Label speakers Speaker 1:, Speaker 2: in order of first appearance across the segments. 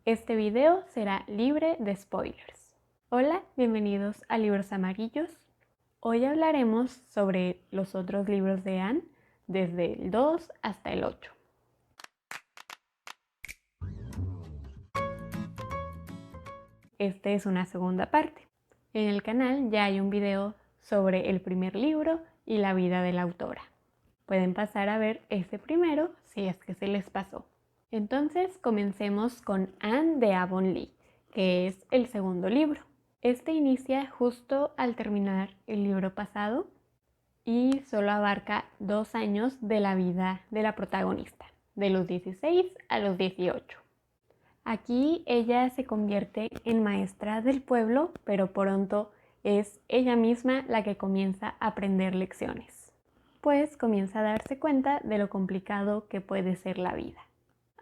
Speaker 1: Este video será libre de spoilers. Hola, bienvenidos a Libros Amarillos. Hoy hablaremos sobre los otros libros de Anne, desde el 2 hasta el 8. Esta es una segunda parte. En el canal ya hay un video sobre el primer libro y la vida de la autora. Pueden pasar a ver este primero si es que se les pasó. Entonces comencemos con Anne de Avonlea, que es el segundo libro. Este inicia justo al terminar el libro pasado y solo abarca 2 años de la vida de la protagonista, de los 16 a los 18. Aquí ella se convierte en maestra del pueblo, pero pronto es ella misma la que comienza a aprender lecciones, pues comienza a darse cuenta de lo complicado que puede ser la vida.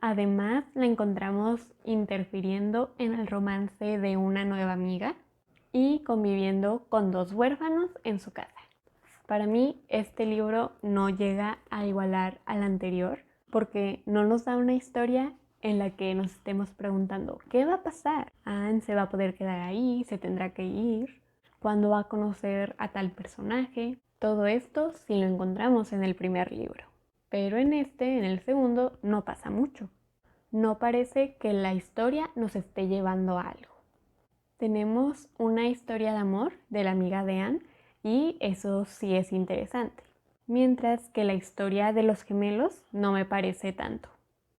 Speaker 1: Además, la encontramos interfiriendo en el romance de una nueva amiga y conviviendo con 2 huérfanos en su casa. Para mí, este libro no llega a igualar al anterior porque no nos da una historia en la que nos estemos preguntando ¿qué va a pasar? ¿Anne se va a poder quedar ahí? ¿Se tendrá que ir? ¿Cuándo va a conocer a tal personaje? Todo esto sí lo encontramos en el primer libro. Pero en el segundo, no pasa mucho. No parece que la historia nos esté llevando a algo. Tenemos una historia de amor de la amiga de Anne y eso sí es interesante. Mientras que la historia de los gemelos no me parece tanto.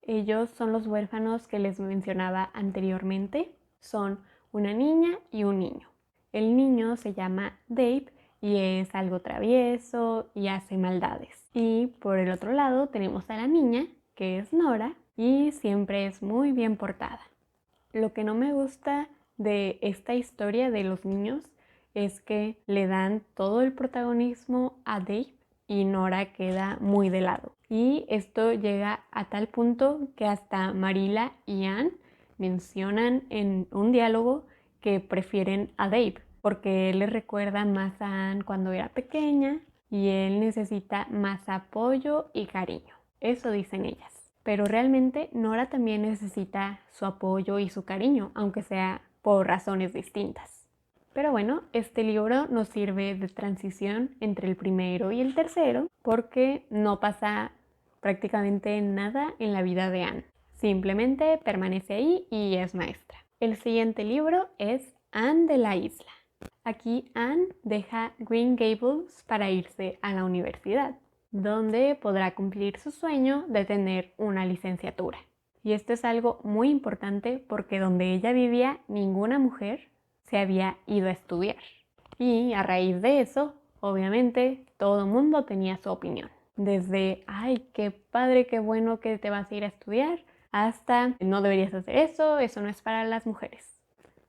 Speaker 1: Ellos son los huérfanos que les mencionaba anteriormente. Son una niña y un niño. El niño se llama Dave y es algo travieso y hace maldades. Y por el otro lado tenemos a la niña, que es Nora, y siempre es muy bien portada. Lo que no me gusta de esta historia de los niños es que le dan todo el protagonismo a Dave y Nora queda muy de lado. Y esto llega a tal punto que hasta Marilla y Anne mencionan en un diálogo que prefieren a Dave porque él le recuerda más a Anne cuando era pequeña y él necesita más apoyo y cariño. Eso dicen ellas. Pero realmente Nora también necesita su apoyo y su cariño, aunque sea por razones distintas. Pero bueno, este libro nos sirve de transición entre el primero y el tercero porque no pasa prácticamente nada en la vida de Anne. Simplemente permanece ahí y es maestra. El siguiente libro es Anne de la Isla. Aquí Anne deja Green Gables para irse a la universidad, donde podrá cumplir su sueño de tener una licenciatura. Y esto es algo muy importante porque donde ella vivía ninguna mujer se había ido a estudiar. Y a raíz de eso, obviamente, todo el mundo tenía su opinión. Desde, ay, qué padre, qué bueno que te vas a ir a estudiar, hasta, no deberías hacer eso no es para las mujeres.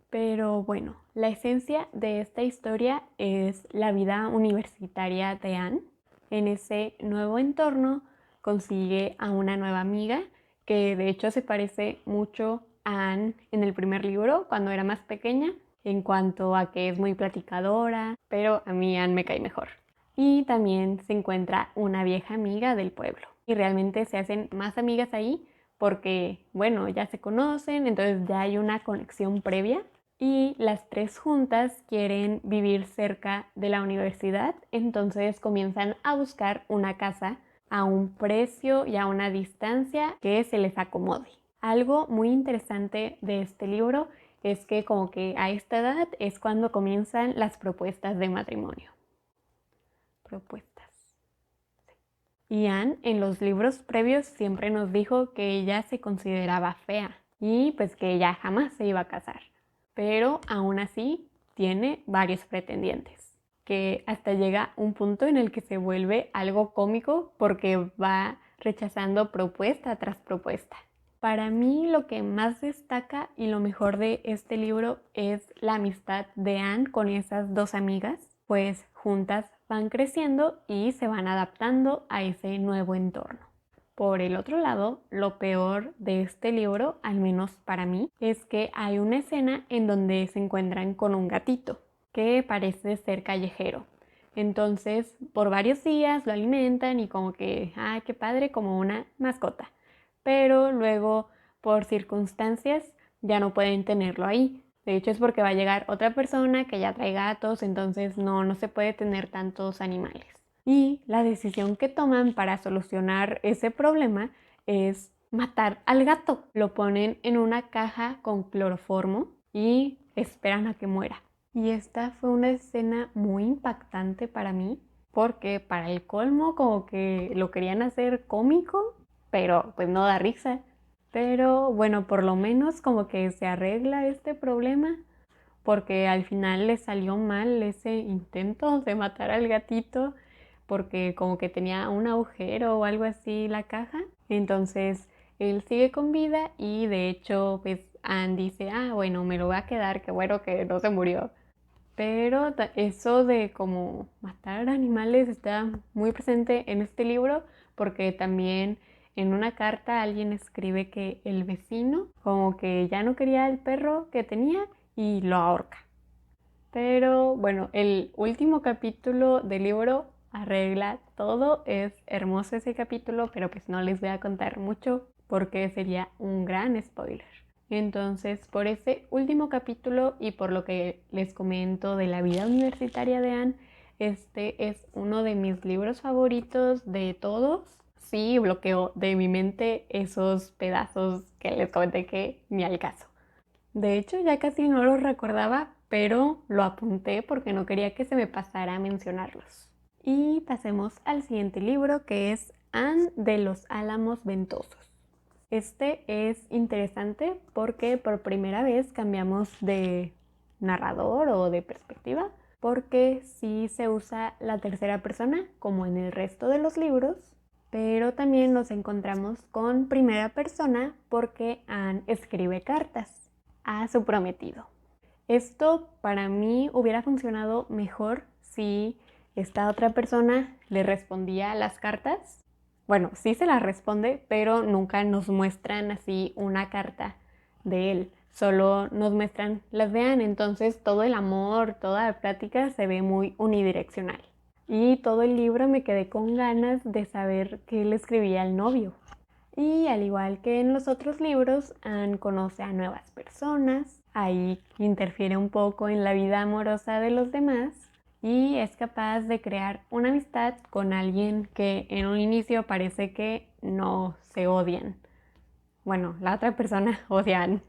Speaker 1: Pero bueno, la esencia de esta historia es la vida universitaria de Anne. En ese nuevo entorno consigue a una nueva amiga que de hecho se parece mucho a Anne en el primer libro cuando era más pequeña, en cuanto a que es muy platicadora, pero a mí Anne me cae mejor. Y también se encuentra una vieja amiga del pueblo. Y realmente se hacen más amigas ahí porque, bueno, ya se conocen, entonces ya hay una conexión previa. Y las 3 juntas quieren vivir cerca de la universidad, entonces comienzan a buscar una casa a un precio y a una distancia que se les acomode. Algo muy interesante de este libro es que como que a esta edad es cuando comienzan las propuestas de matrimonio. Propuestas. Sí. Y Anne en los libros previos siempre nos dijo que ella se consideraba fea y pues que ella jamás se iba a casar. Pero aún así tiene varios pretendientes, que hasta llega un punto en el que se vuelve algo cómico porque va rechazando propuesta tras propuesta. Para mí lo que más destaca y lo mejor de este libro es la amistad de Anne con esas 2 amigas, pues juntas van creciendo y se van adaptando a ese nuevo entorno. Por el otro lado, lo peor de este libro, al menos para mí, es que hay una escena en donde se encuentran con un gatito que parece ser callejero. Entonces, por varios días lo alimentan y como que, qué padre, como una mascota. Pero luego, por circunstancias, ya no pueden tenerlo ahí. De hecho es porque va a llegar otra persona que ya trae gatos, entonces no se puede tener tantos animales. Y la decisión que toman para solucionar ese problema es matar al gato. Lo ponen en una caja con cloroformo y esperan a que muera. Y esta fue una escena muy impactante para mí, porque para el colmo como que lo querían hacer cómico, pero pues no da risa. Pero bueno, por lo menos como que se arregla este problema, porque al final le salió mal ese intento de matar al gatito, porque como que tenía un agujero o algo así la caja. Entonces él sigue con vida y de hecho pues Anne dice, bueno, me lo voy a quedar, qué bueno que no se murió. Pero eso de como matar animales está muy presente en este libro, porque también en una carta alguien escribe que el vecino como que ya no quería el perro que tenía y lo ahorca. Pero bueno, el último capítulo del libro arregla todo. Es hermoso ese capítulo, pero pues no les voy a contar mucho porque sería un gran spoiler. Entonces, por ese último capítulo y por lo que les comento de la vida universitaria de Anne, este es uno de mis libros favoritos de todos. Sí, bloqueo de mi mente esos pedazos que les comenté que ni al caso. De hecho, ya casi no los recordaba, pero lo apunté porque no quería que se me pasara a mencionarlos. Y pasemos al siguiente libro, que es Anne de los Álamos Ventosos. Este es interesante porque por primera vez cambiamos de narrador o de perspectiva, porque sí se usa la tercera persona como en el resto de los libros, pero también nos encontramos con primera persona porque Anne escribe cartas a su prometido. Esto para mí hubiera funcionado mejor si esta otra persona le respondía a las cartas. Bueno, sí se las responde, pero nunca nos muestran así una carta de él. Solo nos muestran las de Anne. Entonces todo el amor, toda la plática se ve muy unidireccional. Y todo el libro me quedé con ganas de saber qué le escribía al novio. Y al igual que en los otros libros, Anne conoce a nuevas personas, ahí interfiere un poco en la vida amorosa de los demás y es capaz de crear una amistad con alguien que en un inicio parece que no se odian. Bueno, la otra persona odia a Anne.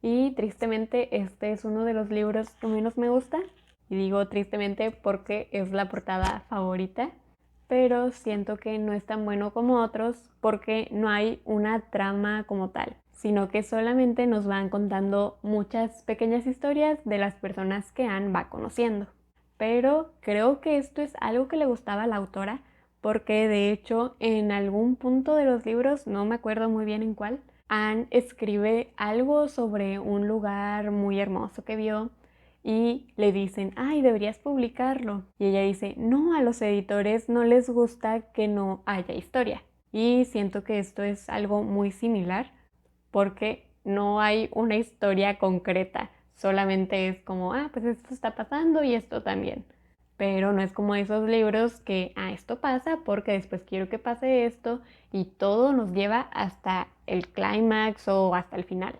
Speaker 1: Y tristemente este es uno de los libros que menos me gusta. Y digo tristemente porque es la portada favorita, pero siento que no es tan bueno como otros porque no hay una trama como tal, sino que solamente nos van contando muchas pequeñas historias de las personas que Anne va conociendo. Pero creo que esto es algo que le gustaba a la autora, porque de hecho en algún punto de los libros, no me acuerdo muy bien en cuál, Anne escribe algo sobre un lugar muy hermoso que vio y le dicen, deberías publicarlo. Y ella dice, no, a los editores no les gusta que no haya historia. Y siento que esto es algo muy similar porque no hay una historia concreta, solamente es como, pues esto está pasando y esto también. Pero no es como esos libros que, esto pasa porque después quiero que pase esto y todo nos lleva hasta el clímax o hasta el final.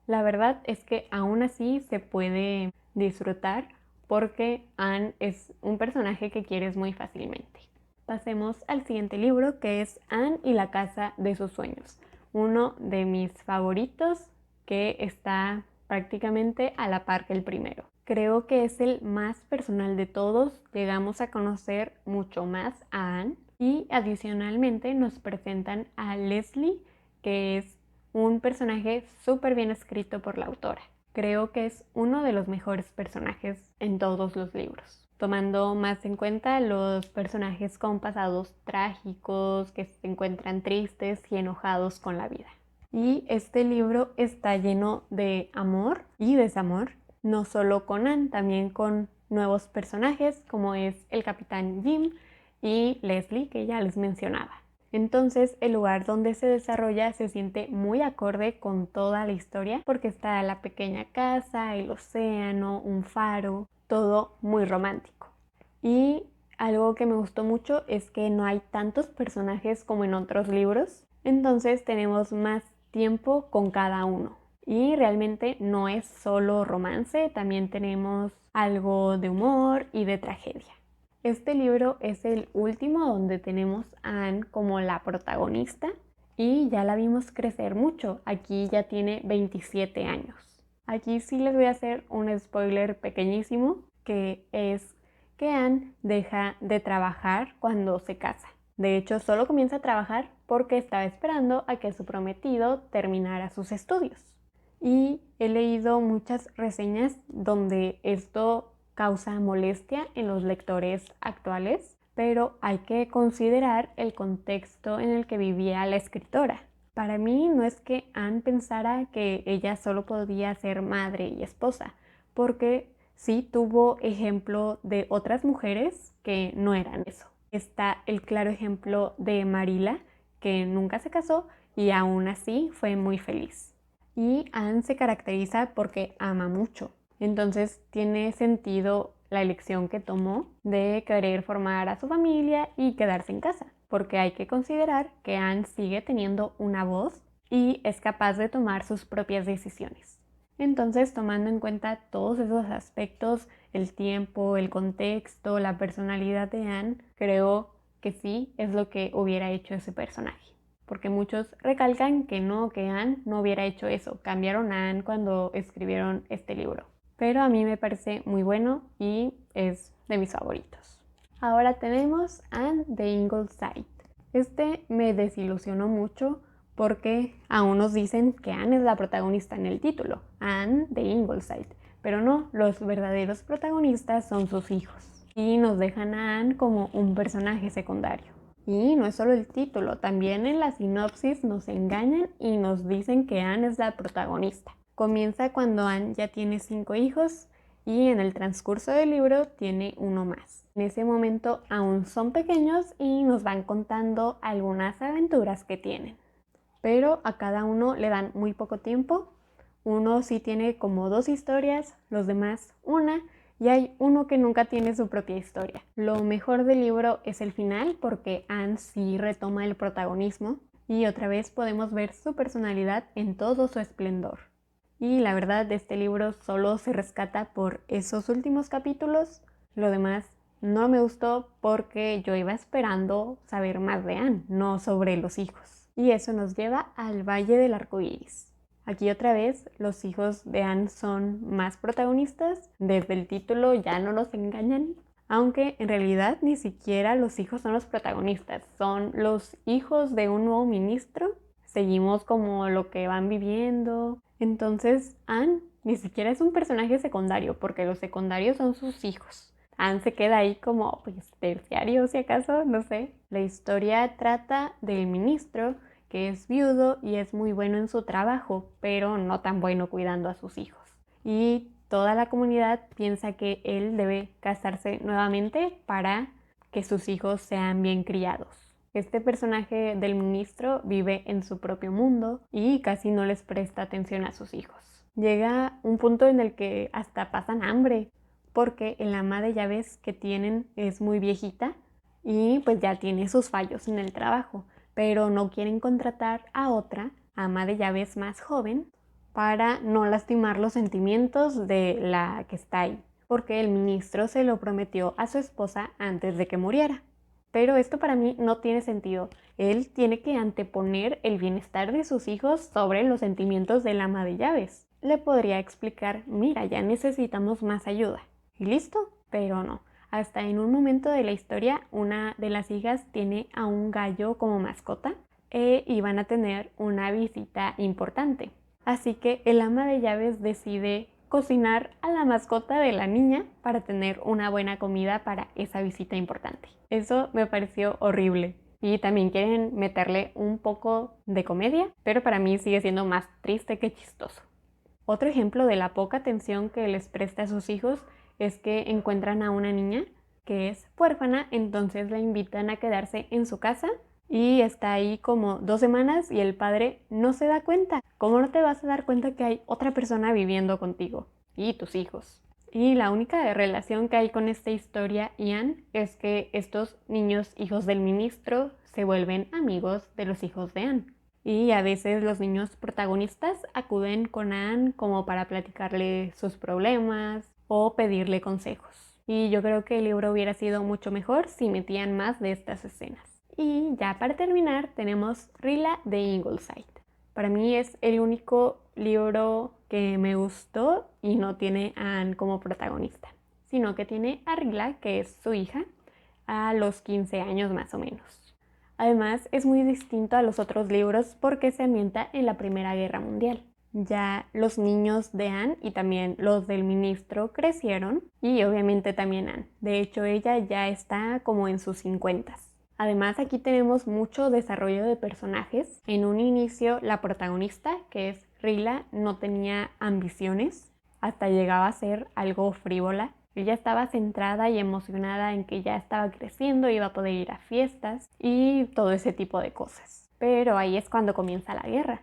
Speaker 1: La verdad es que aún así se puede disfrutar porque Anne es un personaje que quieres muy fácilmente. Pasemos al siguiente libro, que es Anne y la casa de sus sueños, uno de mis favoritos que está prácticamente a la par que el primero. Creo que es el más personal de todos, llegamos a conocer mucho más a Anne y adicionalmente nos presentan a Leslie, que es un personaje súper bien escrito por la autora. Creo que es uno de los mejores personajes en todos los libros, tomando más en cuenta los personajes con pasados trágicos, que se encuentran tristes y enojados con la vida. Y este libro está lleno de amor y desamor, no solo con Anne, también con nuevos personajes como es el capitán Jim y Leslie, que ya les mencionaba. Entonces el lugar donde se desarrolla se siente muy acorde con toda la historia porque está la pequeña casa, el océano, un faro, todo muy romántico. Y algo que me gustó mucho es que no hay tantos personajes como en otros libros, entonces tenemos más tiempo con cada uno. Y realmente no es solo romance, también tenemos algo de humor y de tragedia. Este libro es el último donde tenemos a Anne como la protagonista y ya la vimos crecer mucho. Aquí ya tiene 27 años. Aquí sí les voy a hacer un spoiler pequeñísimo, que es que Anne deja de trabajar cuando se casa. De hecho, solo comienza a trabajar porque estaba esperando a que su prometido terminara sus estudios. Y he leído muchas reseñas donde esto causa molestia en los lectores actuales, pero hay que considerar el contexto en el que vivía la escritora. Para mí no es que Anne pensara que ella solo podía ser madre y esposa, porque sí tuvo ejemplo de otras mujeres que no eran eso. Está el claro ejemplo de Marilla, que nunca se casó y aún así fue muy feliz. Y Anne se caracteriza porque ama mucho. Entonces tiene sentido la elección que tomó de querer formar a su familia y quedarse en casa, porque hay que considerar que Anne sigue teniendo una voz y es capaz de tomar sus propias decisiones. Entonces, tomando en cuenta todos esos aspectos, el tiempo, el contexto, la personalidad de Anne, creo que sí es lo que hubiera hecho ese personaje. Porque muchos recalcan que no, que Anne no hubiera hecho eso. Cambiaron a Anne cuando escribieron este libro. Pero a mí me parece muy bueno y es de mis favoritos. Ahora tenemos Anne de Ingleside. Este me desilusionó mucho porque aún nos dicen que Anne es la protagonista en el título, Anne de Ingleside. Pero no, los verdaderos protagonistas son sus hijos. Y nos dejan a Anne como un personaje secundario. Y no es solo el título, también en la sinopsis nos engañan y nos dicen que Anne es la protagonista. Comienza cuando Anne ya tiene 5 hijos y en el transcurso del libro tiene uno más. En ese momento aún son pequeños y nos van contando algunas aventuras que tienen. Pero a cada uno le dan muy poco tiempo. Uno sí tiene como 2 historias, los demás una, y hay uno que nunca tiene su propia historia. Lo mejor del libro es el final porque Anne sí retoma el protagonismo y otra vez podemos ver su personalidad en todo su esplendor. Y la verdad de este libro solo se rescata por esos últimos capítulos. Lo demás no me gustó porque yo iba esperando saber más de Anne, no sobre los hijos. Y eso nos lleva al Valle del Arco Iris. Aquí otra vez los hijos de Anne son más protagonistas. Desde el título ya no nos engañan. Aunque en realidad ni siquiera los hijos son los protagonistas. Son los hijos de un nuevo ministro. Seguimos como lo que van viviendo. Entonces Anne ni siquiera es un personaje secundario porque los secundarios son sus hijos. Anne se queda ahí como pues, terciario si acaso, no sé. La historia trata del ministro que es viudo y es muy bueno en su trabajo, pero no tan bueno cuidando a sus hijos. Y toda la comunidad piensa que él debe casarse nuevamente para que sus hijos sean bien criados. Este personaje del ministro vive en su propio mundo y casi no les presta atención a sus hijos. Llega un punto en el que hasta pasan hambre porque el ama de llaves que tienen es muy viejita y pues ya tiene sus fallos en el trabajo, pero no quieren contratar a otra ama de llaves más joven para no lastimar los sentimientos de la que está ahí, porque el ministro se lo prometió a su esposa antes de que muriera. Pero esto para mí no tiene sentido. Él tiene que anteponer el bienestar de sus hijos sobre los sentimientos del ama de llaves. Le podría explicar, mira, ya necesitamos más ayuda. Y listo, pero no. Hasta en un momento de la historia, una de las hijas tiene a un gallo como mascota y van a tener una visita importante. Así que el ama de llaves decide cocinar a la mascota de la niña para tener una buena comida para esa visita importante. Eso me pareció horrible. Y también quieren meterle un poco de comedia, pero para mí sigue siendo más triste que chistoso. Otro ejemplo de la poca atención que les presta a sus hijos es que encuentran a una niña que es huérfana, entonces la invitan a quedarse en su casa y está ahí como 2 semanas y el padre no se da cuenta. ¿Cómo no te vas a dar cuenta que hay otra persona viviendo contigo y tus hijos? Y la única relación que hay con esta historia, Ian, es que estos niños hijos del ministro se vuelven amigos de los hijos de Anne. y a veces los niños protagonistas acuden con Anne como para platicarle sus problemas o pedirle consejos. Y yo creo que el libro hubiera sido mucho mejor si metían más de estas escenas. Y ya para terminar tenemos Rila de Ingleside. Para mí es el único libro que me gustó y no tiene a Anne como protagonista, sino que tiene a Rila, que es su hija, a los 15 años más o menos. Además es muy distinto a los otros libros porque se ambienta en la Primera Guerra Mundial. Ya los niños de Anne y también los del ministro crecieron y obviamente también Anne. De hecho ella ya está como en sus 50. Además aquí tenemos mucho desarrollo de personajes. En un inicio la protagonista, que es Rila, no tenía ambiciones, hasta llegaba a ser algo frívola. Ella estaba centrada y emocionada en que ya estaba creciendo, iba a poder ir a fiestas y todo ese tipo de cosas. Pero ahí es cuando comienza la guerra.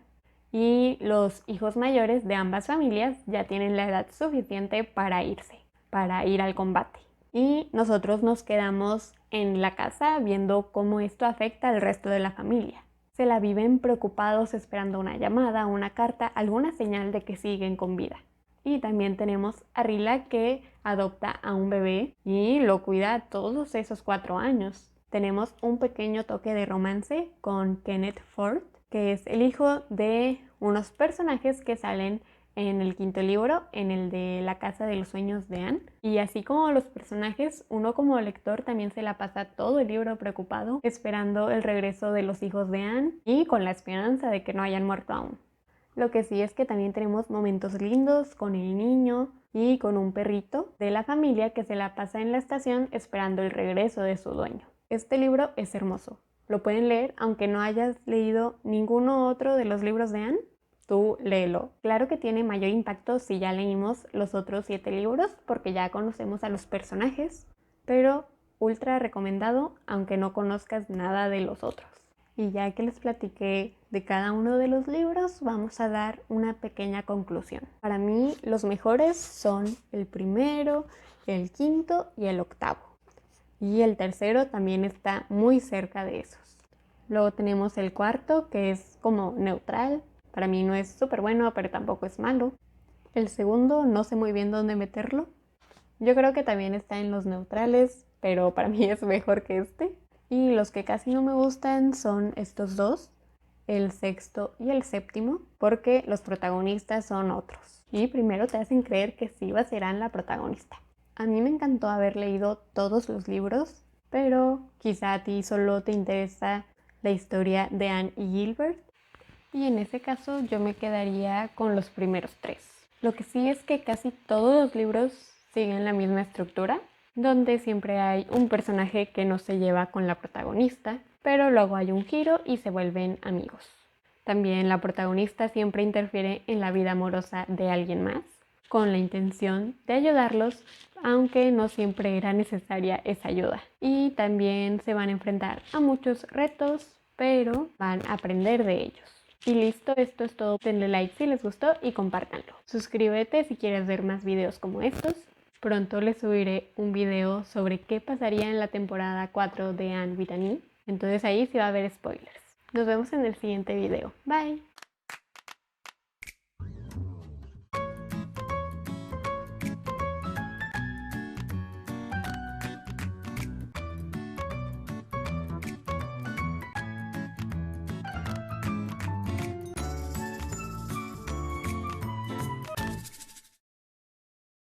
Speaker 1: Y los hijos mayores de ambas familias ya tienen la edad suficiente para irse, para ir al combate. Y nosotros nos quedamos en la casa viendo cómo esto afecta al resto de la familia. Se la viven preocupados esperando una llamada, una carta, alguna señal de que siguen con vida. Y también tenemos a Rila, que adopta a un bebé y lo cuida todos esos 4 años. Tenemos un pequeño toque de romance con Kenneth Ford, que es el hijo de unos personajes que salen en el 5.º libro, en el de La Casa de los Sueños de Anne. Y así como los personajes, uno como lector también se la pasa todo el libro preocupado, esperando el regreso de los hijos de Anne y con la esperanza de que no hayan muerto aún. Lo que sí es que también tenemos momentos lindos con el niño y con un perrito de la familia que se la pasa en la estación esperando el regreso de su dueño. Este libro es hermoso. Lo pueden leer aunque no hayas leído ninguno otro de los libros de Anne. Tú léelo. Claro que tiene mayor impacto si ya leímos los otros 7 libros porque ya conocemos a los personajes, pero ultra recomendado aunque no conozcas nada de los otros. Y ya que les platiqué de cada uno de los libros, vamos a dar una pequeña conclusión. Para mí los mejores son el primero, el 5.º y el 8.º. Y el tercero también está muy cerca de esos. Luego tenemos el 4.º, que es como neutral. Para mí no es súper bueno, pero tampoco es malo. El segundo no sé muy bien dónde meterlo. Yo creo que también está en los neutrales, pero para mí es mejor que este. Y los que casi no me gustan son estos dos, el 6.º y el 7.º, porque los protagonistas son otros. Y primero te hacen creer que Siva será la protagonista. A mí me encantó haber leído todos los libros, pero quizá a ti solo te interesa la historia de Anne y Gilbert. Y en ese caso yo me quedaría con los primeros 3. Lo que sí es que casi todos los libros siguen la misma estructura, donde siempre hay un personaje que no se lleva con la protagonista, pero luego hay un giro y se vuelven amigos. También la protagonista siempre interfiere en la vida amorosa de alguien más, con la intención de ayudarlos, aunque no siempre era necesaria esa ayuda. Y también se van a enfrentar a muchos retos, pero van a aprender de ellos. Y listo, esto es todo. Denle like si les gustó y compártanlo. Suscríbete si quieres ver más videos como estos. Pronto les subiré un video sobre qué pasaría en la temporada 4 de Anne with an E. Entonces ahí sí va a haber spoilers. Nos vemos en el siguiente video. Bye.